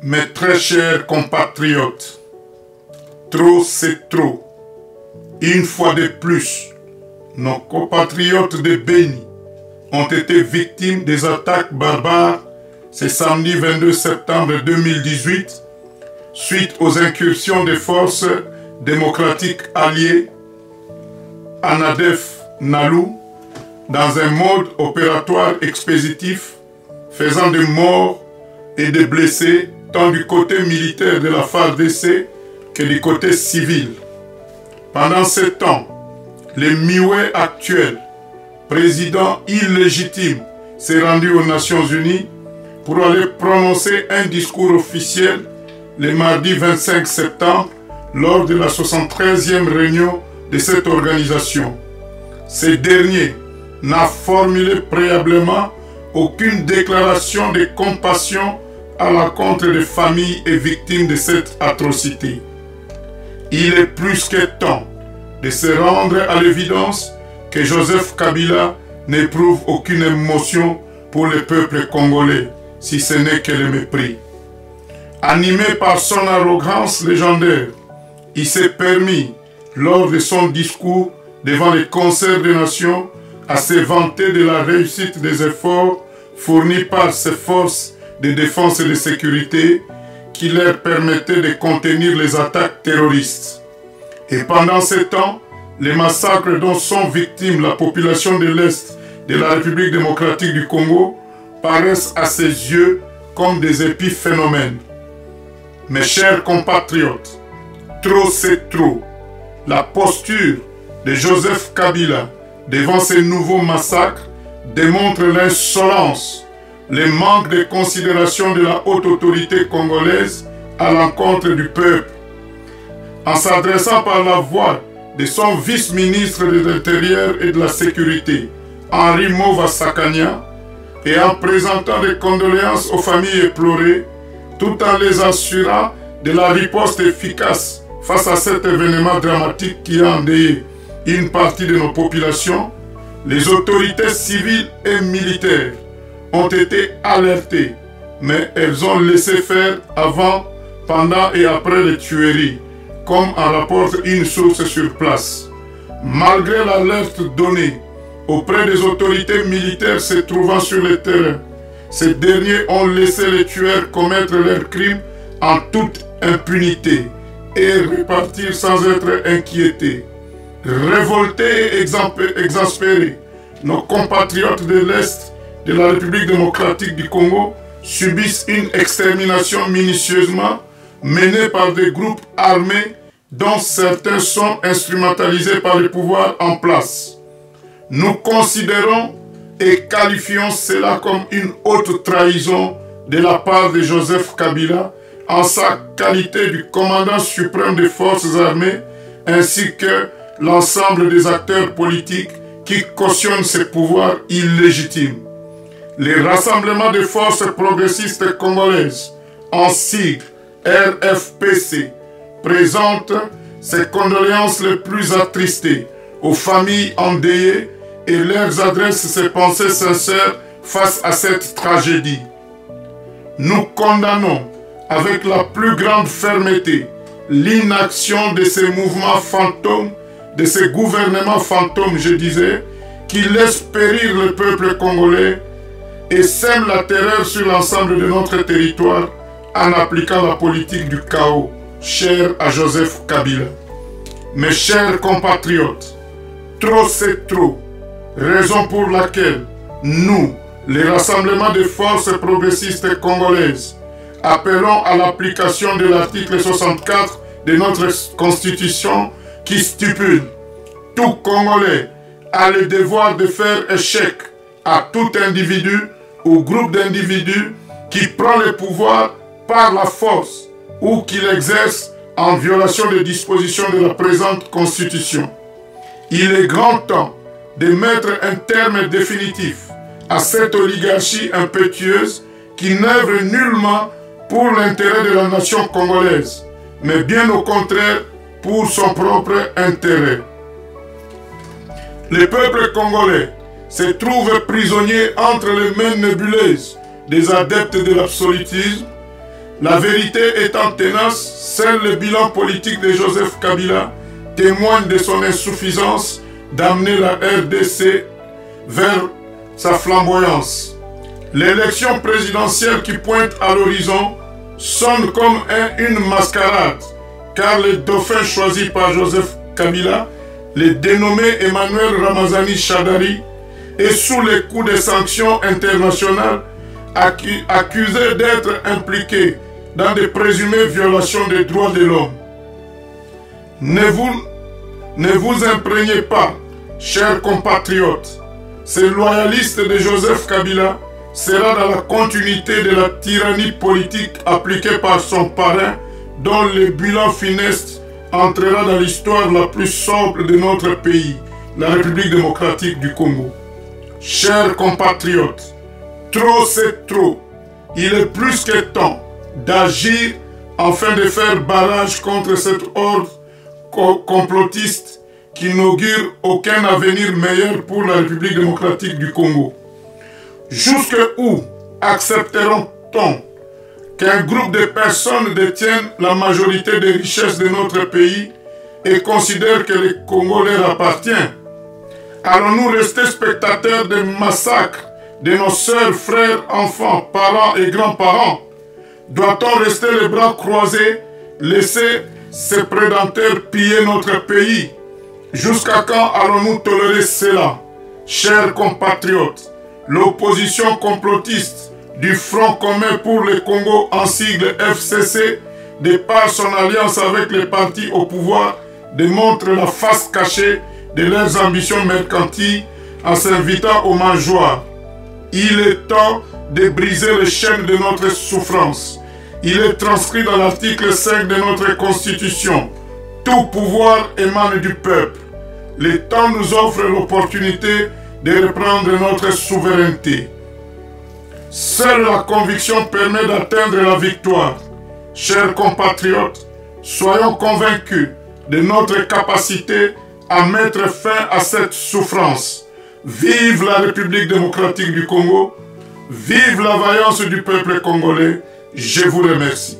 Mes très chers compatriotes, trop c'est trop. Une fois de plus, nos compatriotes de Béni ont été victimes des attaques barbares ce samedi 22 septembre 2018 suite aux incursions des forces démocratiques alliées ANADEF Nalou dans un mode opératoire expéditif faisant des morts et des blessés tant du côté militaire de la FARDC que du côté civil. Pendant ce temps, le Mioué actuel, président illégitime, s'est rendu aux Nations Unies pour aller prononcer un discours officiel le mardi 25 septembre lors de la 73e réunion de cette organisation. Ce dernier n'a formulé préalablement aucune déclaration de compassion à l'encontre des familles et victimes de cette atrocité. Il est plus que temps de se rendre à l'évidence que Joseph Kabila n'éprouve aucune émotion pour le peuple congolais, si ce n'est que le mépris. Animé par son arrogance légendaire, il s'est permis, lors de son discours devant les concerts des nations, à se vanter de la réussite des efforts fournis par ses forces de défense et de sécurité qui leur permettaient de contenir les attaques terroristes. Et pendant ce temps, les massacres dont sont victimes la population de l'Est de la République démocratique du Congo paraissent à ses yeux comme des épiphénomènes. Mes chers compatriotes, trop c'est trop. La posture de Joseph Kabila devant ces nouveaux massacres démontre l'insolence, le manque de considération de la haute autorité congolaise à l'encontre du peuple. En s'adressant par la voix de son vice-ministre de l'Intérieur et de la Sécurité, Henri Mova Sakanya, et en présentant des condoléances aux familles éplorées, tout en les assurant de la riposte efficace face à cet événement dramatique qui a endeuillé une partie de nos populations, les autorités civiles et militaires ont été alertées, mais elles ont laissé faire avant, pendant et après les tueries, comme en rapporte une source sur place. Malgré l'alerte donnée auprès des autorités militaires se trouvant sur le terrain, ces derniers ont laissé les tueurs commettre leurs crimes en toute impunité et repartir sans être inquiétés. Révoltés et exaspérés, nos compatriotes de l'Est de la République démocratique du Congo subissent une extermination minutieusement menée par des groupes armés dont certains sont instrumentalisés par le pouvoir en place. Nous considérons et qualifions cela comme une haute trahison de la part de Joseph Kabila en sa qualité du commandant suprême des forces armées ainsi que l'ensemble des acteurs politiques qui cautionnent ces pouvoirs illégitimes. Les rassemblements des forces progressistes congolaises, en sigle RFPC, présentent ses condoléances les plus attristées aux familles endeuillées et leur adressent ses pensées sincères face à cette tragédie. Nous condamnons avec la plus grande fermeté l'inaction de ces mouvements fantômes, de ces gouvernements fantômes, je disais, qui laissent périr le peuple congolais et sèment la terreur sur l'ensemble de notre territoire en appliquant la politique du chaos, chère à Joseph Kabila. Mes chers compatriotes, trop c'est trop, raison pour laquelle nous, les rassemblements des forces progressistes congolaises, appelons à l'application de l'article 64 de notre Constitution qui stipule « Tout Congolais a le devoir de faire échec à tout individu ou groupe d'individus qui prend le pouvoir par la force ou qui l'exerce en violation des dispositions de la présente Constitution. Il est grand temps de mettre un terme définitif à cette oligarchie impétueuse qui n'œuvre nullement pour l'intérêt de la nation congolaise, mais bien au contraire pour son propre intérêt. Le peuple congolais se trouve prisonnier entre les mains nébuleuses des adeptes de l'absolutisme La vérité étant tenace, seul le bilan politique de Joseph Kabila témoigne de son insuffisance d'amener la RDC vers sa flamboyance. L'élection présidentielle qui pointe à l'horizon sonne comme une mascarade, car le dauphin choisi par Joseph Kabila, le dénommé Emmanuel Ramazani Shadari, est sous les coups des sanctions internationales, accusé d'être impliqué dans des présumées violations des droits de l'homme. Ne vous imprégnez pas, chers compatriotes. Ce loyaliste de Joseph Kabila sera dans la continuité de la tyrannie politique appliquée par son parrain, dont le bilan funeste entrera dans l'histoire la plus sombre de notre pays, la République démocratique du Congo. Chers compatriotes, trop c'est trop. Il est plus que temps d'agir afin de faire barrage contre cet ordre complotiste qui n'augure aucun avenir meilleur pour la République démocratique du Congo. Jusqu'où accepteront-on qu'un groupe de personnes détienne la majorité des richesses de notre pays et considère que le Congo leur appartient? Allons-nous rester spectateurs des massacres de nos sœurs, frères, enfants, parents et grands-parents? Doit-on rester les bras croisés, laisser ces prédateurs piller notre pays? Jusqu'à quand allons-nous tolérer cela? Chers compatriotes, l'opposition complotiste du Front commun pour le Congo en sigle FCC, de par son alliance avec les partis au pouvoir, démontre la face cachée de leurs ambitions mercantiles en s'invitant aux mangeoires. Il est temps de briser les chaînes de notre souffrance. Il est transcrit dans l'article 5 de notre Constitution. Tout pouvoir émane du peuple. Le temps nous offre l'opportunité de reprendre notre souveraineté. Seule la conviction permet d'atteindre la victoire. Chers compatriotes, soyons convaincus de notre capacité à mettre fin à cette souffrance. Vive la République démocratique du Congo, vive la vaillance du peuple congolais. Je vous remercie.